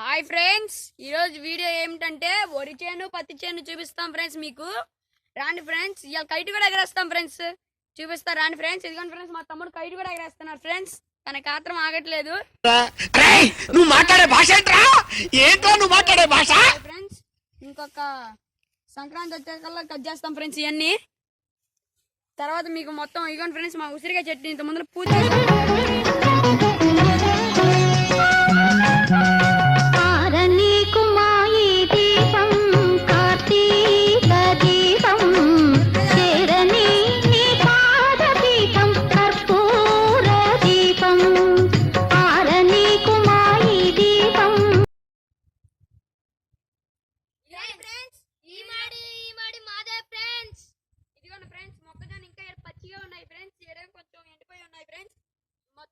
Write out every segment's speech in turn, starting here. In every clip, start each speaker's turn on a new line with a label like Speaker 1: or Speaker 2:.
Speaker 1: Hi friends, ఈరోజు video ఏమిటంటే వరి చేను పత్తి చేను చూపిస్తాం ఫ్రెండ్స్. మీకు రాండి ఫ్రెండ్స్, ఇవాళ కైట్ కూడా ఎగరేస్తాం ఫ్రెండ్స్. చూపిస్తా రాండి ఫ్రెండ్స్. ఇదిగోండి ఫ్రెండ్స్, మా తమ్ముడు కైట్ కూడా ఎగరేస్తున్నారు ఫ్రెండ్స్. తనకి ఆత్రం ఆగట్లేదు.
Speaker 2: నువ్వు మాట్లాడే భాష నువ్వు మాట్లాడే భాష
Speaker 1: ఫ్రెండ్స్, ఇంకొక సంక్రాంతి వచ్చేకల్లా కట్ చేస్తాం ఫ్రెండ్స్. ఇవన్నీ తర్వాత మీకు మొత్తం ఇదిగోండి ఫ్రెండ్స్, మా ఉసిరిగా చెట్టు ఇంత ముందు పూజ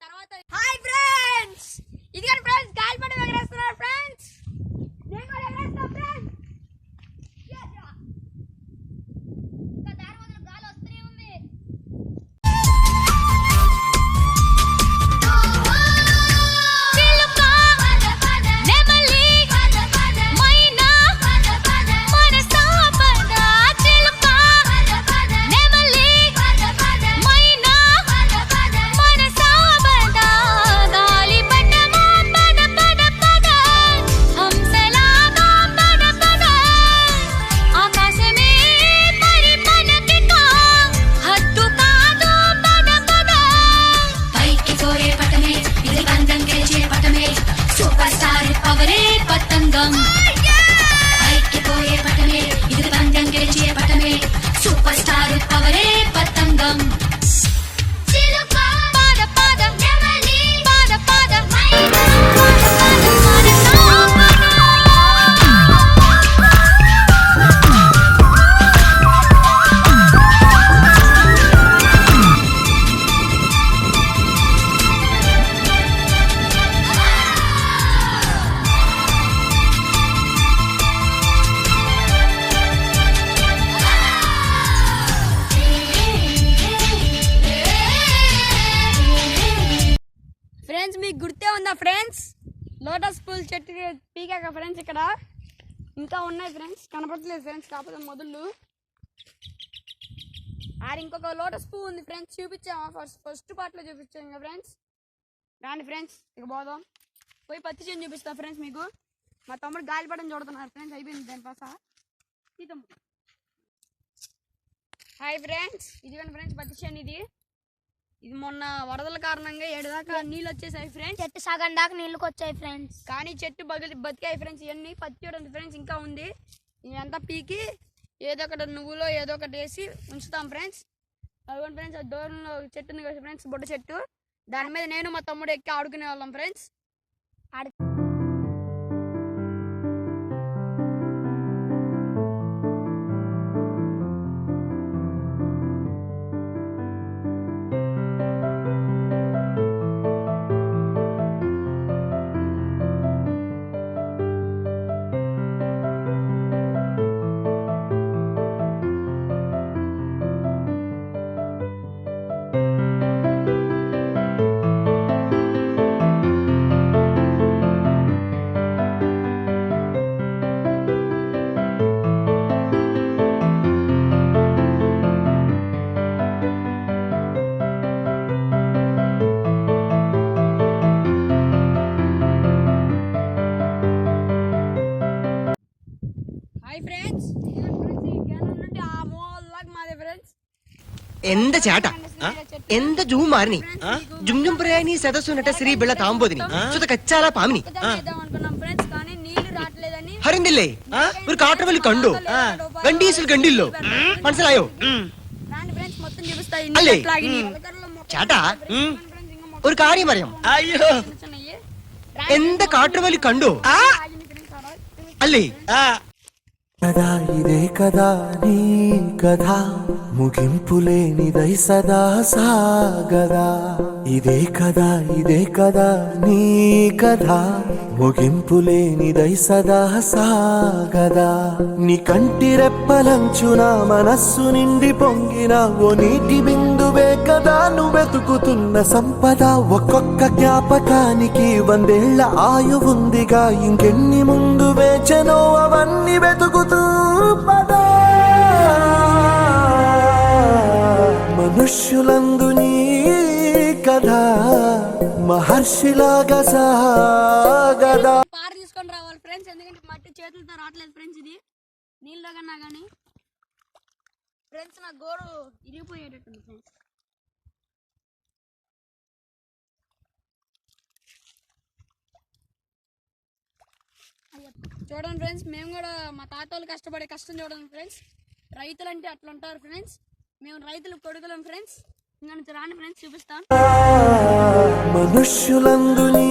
Speaker 1: తర్వాత. హాయ్ ఫ్రెండ్స్, ఇదిగోండి ఫ్రెండ్స్, గాలిపటం ఎగరేస్తున్నారు ఫ్రెండ్స్. నేను కూడా ఎగరేస్తా ఫ్రెండ్స్. ఇంకా దారి మొదలు గాలి వస్తూనే ఉంది. ఫ్రెండ్స్, మీకు గుర్తే ఉందా ఫ్రెండ్స్, లోటస్ పూల్ చెట్టు పీకాక ఫ్రెండ్స్. ఇక్కడ ఇంకా ఉన్నాయి ఫ్రెండ్స్, కనపడలేదు ఫ్రెండ్స్, కాకపోతే మొదలు ఇంకొక లోటస్ పువ్వు ఉంది ఫ్రెండ్స్. చూపించాము ఫస్ట్ పార్ట్లో చూపించాము ఇంకా ఫ్రెండ్స్. రాండి ఫ్రెండ్స్, ఇక పోదాం. పోయి పత్తి చేను చూపిస్తా ఫ్రెండ్స్ మీకు. మా తమ్ముడు గాలిపటం చూడుతున్నారు ఫ్రెండ్స్. అయిపోయింది దాని పాస. హాయ్ ఫ్రెండ్స్, ఇదిగోండి ఫ్రెండ్స్ పత్తి చేను. ఇది మొన్న వరదల కారణంగా 7 దాకా నీళ్ళు వచ్చేసాయి ఫ్రెండ్స్.
Speaker 3: చెట్టు సగం దాకా నీళ్ళకి వచ్చాయి ఫ్రెండ్స్.
Speaker 1: కానీ చెట్టు బతికాయి ఫ్రెండ్స్. ఇవన్నీ పత్తి ఉంది ఫ్రెండ్స్, ఇంకా ఉంది. ఇదంతా పీకి ఏదో ఒకటి నువ్వులో ఏదో ఒకటి వేసి ఉంచుతాం ఫ్రెండ్స్. అదిగోండి ఫ్రెండ్స్, ఆ దూరంలో చెట్టు ఉంది కదా ఫ్రెండ్స్, బుడ్డ చెట్టు. దాని మీద నేను మా తమ్ముడు ఎక్కి ఆడుకునే వాళ్ళం ఫ్రెండ్స్.
Speaker 2: എന്ത ചേട്ട എന്ത ജൂ മാറിനി ജുംജും പ്രയാനി സദസ്സു നട്ട ശ്രീ ബിള്ള താമ്പോതിനി സുത കച്ചാല പാമിനി ഹരിന്ദില്ലേ ഒരു കാട്ടവലി കണ്ടോ ഗണ്ടീസിൽ കണ്ടില്ലോ മനസ്സിലായോ അല്ലേ ചേട്ടാ ഒരു കാര്യം പറയാം അയ്യോ എന്ത കാട്ടവലി കണ്ടോ അല്ലേ
Speaker 4: కదా ఇదే కదా నీ కథ ముగింపులేనిదై సదా సాగదా ఇదే కదా నీ కథ ముగింపు లేనిదై సదా సాగదా నీ కంటి రెప్పలంచున మనస్సు నిండి పొంగిన ఓ నీటి బిందువే కదా నువ్వెతుకుతున్న సంపద ఒక్కొక్క జ్ఞాపకానికి 100 ఏళ్ల ఆయువుందిగా ఇంకెన్ని ముందు వేచనో అవన్నీ వెతుకుతూ పదా మనుష్యులందు నీ కథ మహర్షిలాగా సాగదా
Speaker 1: పార తీసుకొని రావాలి ఫ్రెండ్స్, ఎందుకంటే మట్టి చేతులతో రావట్లేదు ఫ్రెండ్స్. ఇది నీళ్ళలో కన్నా కానీ ఫ్రెండ్స్ నా గోరు ఇరిగిపోయేటట్టుంది ఫ్రెండ్స్. చూడండి ఫ్రెండ్స్, మేము కూడా మా తాత వాళ్ళు కష్టపడే కష్టం చూడండి ఫ్రెండ్స్. రైతులు అంటే అట్లా ఉంటారు ఫ్రెండ్స్. మేము రైతులు కొడుకులం ఫ్రెండ్స్. ఇంకా నుంచి రాండి ఫ్రెండ్స్, చూపిస్తాం.
Speaker 4: మనుష్యులందు నీ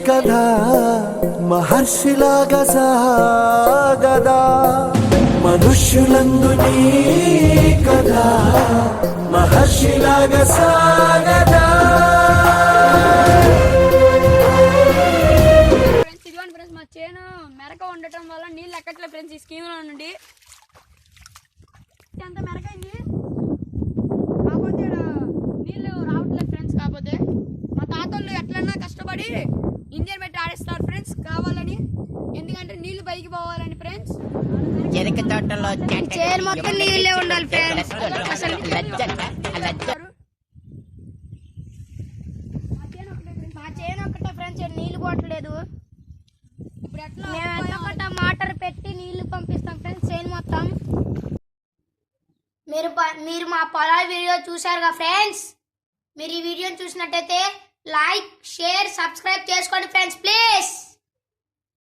Speaker 4: కథ మహర్షిలాగా సాగదా మనుష్యులందు నీ కథ మహర్షిలాగా సాగదా
Speaker 1: ఫ్రెండ్స్ ఇదిగోండి ఫ్రెండ్స్, మా చేను మెరక ఉండటం వల్ల నీళ్ళు ఎక్కట్లేదు ఫ్రెండ్స్. ఈ స్కీమ్లో నుండి ఎంత మెరకైంది, కాకపోతే నీళ్ళు రావట్లేదు ఫ్రెండ్స్. కాకపోతే మా తాతోళ్ళు ఎట్లన్నా కష్టపడి ఇంజన్ పెట్టి ఆడిస్తారు ఫ్రెండ్స్ కావాలని, ఎందుకంటే నీళ్లు పైకి పోవాలని ఫ్రెండ్స్.
Speaker 5: చెరుకు తోటలో
Speaker 3: చేను మొత్తం నీళ్ళే ఉండాలి ఫ్రెండ్స్. మా చేను ఒక్కటే ఫ్రెండ్స్, నీళ్లు పోవట్లేదు.
Speaker 1: ఇప్పుడు ఎట్లా
Speaker 3: మేము ఎంతొకట మోటార్ పెట్టి నీళ్లు పంపిస్తాం ఫ్రెండ్స్ చేను మొత్తం. మీరు మా పొలాల వీడియో చూసారుగా ఫ్రెండ్స్. మీరు ఈ వీడియోని చూసినట్టయితే లైక్, షేర్, సబ్స్క్రైబ్ చేసుకోండి ఫ్రెండ్స్ ప్లీజ్.